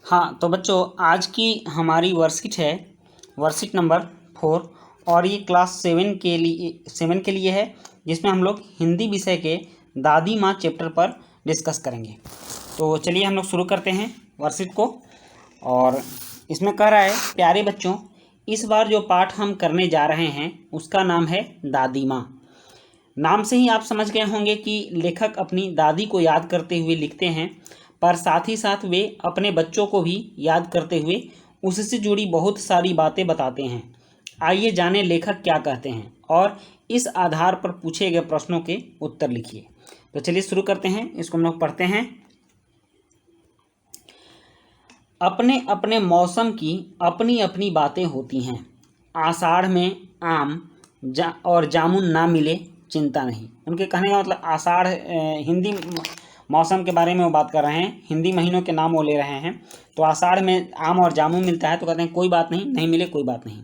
हाँ तो बच्चों, आज की हमारी वर्कशीट है वर्कशीट नंबर 4 और ये क्लास 7 के लिए है, जिसमें हम लोग हिंदी विषय के दादी माँ चैप्टर पर डिस्कस करेंगे। तो चलिए हम लोग शुरू करते हैं वर्कशीट को। और इसमें कह रहा है, प्यारे बच्चों, इस बार जो पाठ हम करने जा रहे हैं उसका नाम है दादी माँ। नाम से ही आप समझ गए होंगे कि लेखक अपनी दादी को याद करते हुए लिखते हैं, पर साथ ही साथ वे अपने बच्चों को भी याद करते हुए उससे जुड़ी बहुत सारी बातें बताते हैं। आइए जाने लेखक क्या कहते हैं और इस आधार पर पूछे गए प्रश्नों के उत्तर लिखिए। तो चलिए शुरू करते हैं, इसको हम लोग पढ़ते हैं। अपने अपने मौसम की अपनी अपनी बातें होती हैं। आषाढ़ में आम और जामुन ना मिले चिंता नहीं। उनके कहने का मतलब आषाढ़ हिंदी मौसम के बारे में वो बात कर रहे हैं, हिंदी महीनों के नाम वो ले रहे हैं। तो आषाढ़ में आम और जामुन मिलता है तो कहते हैं कोई बात नहीं, नहीं मिले कोई बात नहीं।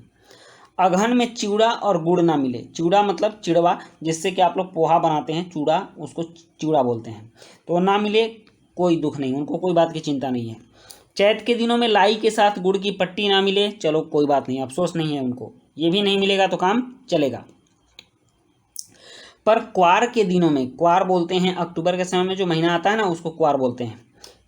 अगहन में चिवड़ा और गुड़ ना मिले। चिवड़ा मतलब चिड़वा, जिससे कि आप लोग पोहा बनाते हैं, चूड़ा, उसको चिवड़ा बोलते हैं। तो ना मिले कोई दुख नहीं, उनको कोई बात की चिंता नहीं है। चैत के दिनों में लाई के साथ गुड़ की पट्टी ना मिले, चलो कोई बात नहीं, अफसोस नहीं है उनको, ये भी नहीं मिलेगा तो काम चलेगा। पर क्वार के दिनों में, क्वार बोलते हैं अक्टूबर के समय में जो महीना आता है ना, उसको क्वार बोलते हैं,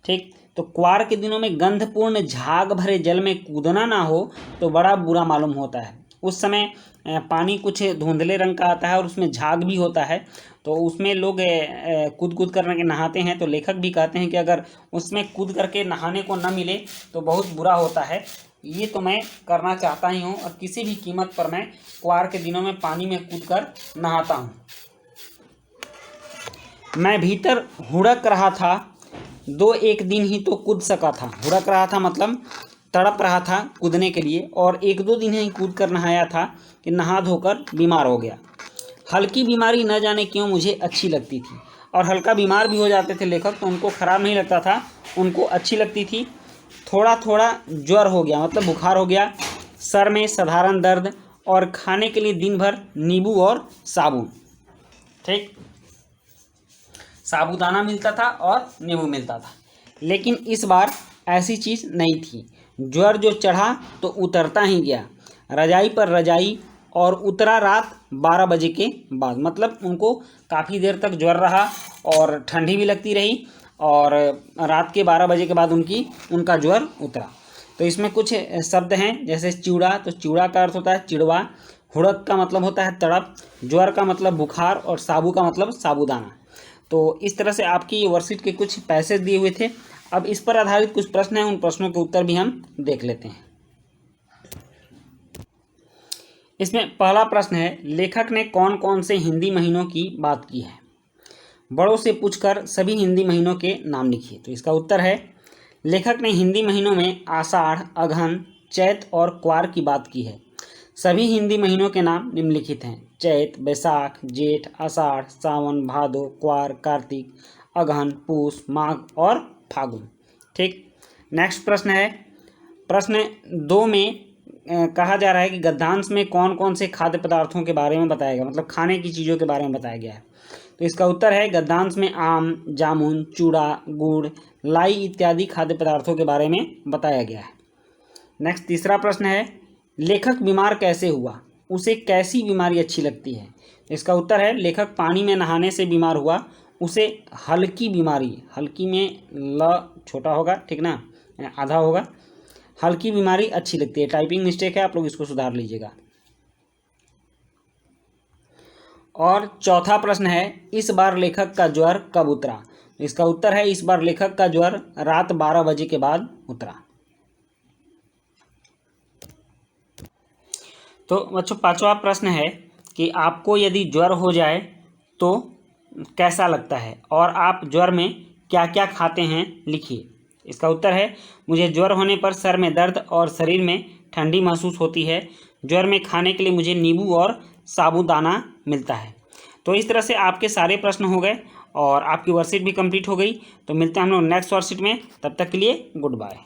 ठीक। तो क्वार के दिनों में गंधपूर्ण झाग भरे जल में कूदना ना हो तो बड़ा बुरा मालूम होता है। उस समय पानी कुछ धुंधले रंग का आता है और उसमें झाग भी होता है, तो उसमें लोग कूद कूद करके नहाते हैं। तो लेखक भी कहते हैं कि अगर उसमें कूद करके नहाने को न मिले तो बहुत बुरा होता है। ये तो मैं करना चाहता ही हूँ और किसी भी कीमत पर मैं क्वार के दिनों में पानी में कूद कर नहाता हूँ। मैं भीतर हुड़क रहा था, 2-1 दिन ही तो कूद सका था। हुड़क रहा था मतलब तड़प रहा था कूदने के लिए, और 1-2 दिन ही कूद कर नहाया था कि नहा धोकर बीमार हो गया। हल्की बीमारी न जाने क्यों मुझे अच्छी लगती थी। और हल्का बीमार भी हो जाते थे लेखक तो उनको खराब नहीं लगता था, उनको अच्छी लगती थी। थोड़ा थोड़ा ज्वर हो गया मतलब बुखार हो गया। सर में साधारण दर्द, और खाने के लिए दिन भर नींबू और साबुन, ठीक, साबूदाना मिलता था और नींबू मिलता था। लेकिन इस बार ऐसी चीज़ नहीं थी। ज्वर जो चढ़ा तो उतरता ही गया, रजाई पर रजाई, और उतरा रात 12 बजे के बाद। मतलब उनको काफ़ी देर तक ज्वर रहा और ठंडी भी लगती रही, और रात के 12 बजे के बाद उनका ज्वर उतरा। तो इसमें कुछ शब्द हैं, जैसे चिवड़ा, तो चिवड़ा का अर्थ होता है चिड़वा, हुड़क का मतलब होता है तड़प, ज्वर का मतलब बुखार, और साबू का मतलब साबूदाना। तो इस तरह से आपकी ये वर्कशीट के कुछ पैसेज दिए हुए थे। अब इस पर आधारित कुछ प्रश्न हैं, उन प्रश्नों के उत्तर भी हम देख लेते हैं। इसमें पहला प्रश्न है, लेखक ने कौन कौन से हिंदी महीनों की बात की है? बड़ों से पूछकर सभी हिंदी महीनों के नाम लिखिए। तो इसका उत्तर है, लेखक ने हिंदी महीनों में आषाढ़, अगहन, चैत और क्वार की बात की है। सभी हिंदी महीनों के नाम निम्नलिखित हैं: चैत, बैसाख, जेठ, आषाढ़, सावन, भादो, क्वार, कार्तिक, अगहन, पूस, माघ और फागुन, ठीक। नेक्स्ट प्रश्न है, प्रश्न 2 में कहा जा रहा है कि गद्यांश में कौन कौन से खाद्य पदार्थों के बारे में बताया गया, मतलब खाने की चीज़ों के बारे में बताया गया है। तो इसका उत्तर है, गद्यांश में आम, जामुन, चूड़ा, गुड़, लाई इत्यादि खाद्य पदार्थों के बारे में बताया गया है। नेक्स्ट तीसरा प्रश्न है, लेखक बीमार कैसे हुआ, उसे कैसी बीमारी अच्छी लगती है? इसका उत्तर है, लेखक पानी में नहाने से बीमार हुआ, उसे हल्की बीमारी, हल्की में ल छोटा होगा, ठीक ना, आधा होगा, हल्की बीमारी अच्छी लगती है। टाइपिंग मिस्टेक है, आप लोग इसको सुधार लीजिएगा। और चौथा प्रश्न है, इस बार लेखक का ज्वर कब उतरा? इसका उत्तर है, इस बार लेखक का ज्वर रात 12 बजे के बाद उतरा। तो बच्चों पांचवा प्रश्न है कि आपको यदि ज्वर हो जाए तो कैसा लगता है, और आप ज्वर में क्या क्या खाते हैं, लिखिए। इसका उत्तर है, मुझे ज्वर होने पर सर में दर्द और शरीर में ठंडी महसूस होती है। ज्वर में खाने के लिए मुझे नींबू और साबूदाना मिलता है। तो इस तरह से आपके सारे प्रश्न हो गए और आपकी वर्कशीट भी कंप्लीट हो गई। तो मिलते हैं हम लोग नेक्स्ट वर्कशीट में, तब तक के लिए गुड बाय।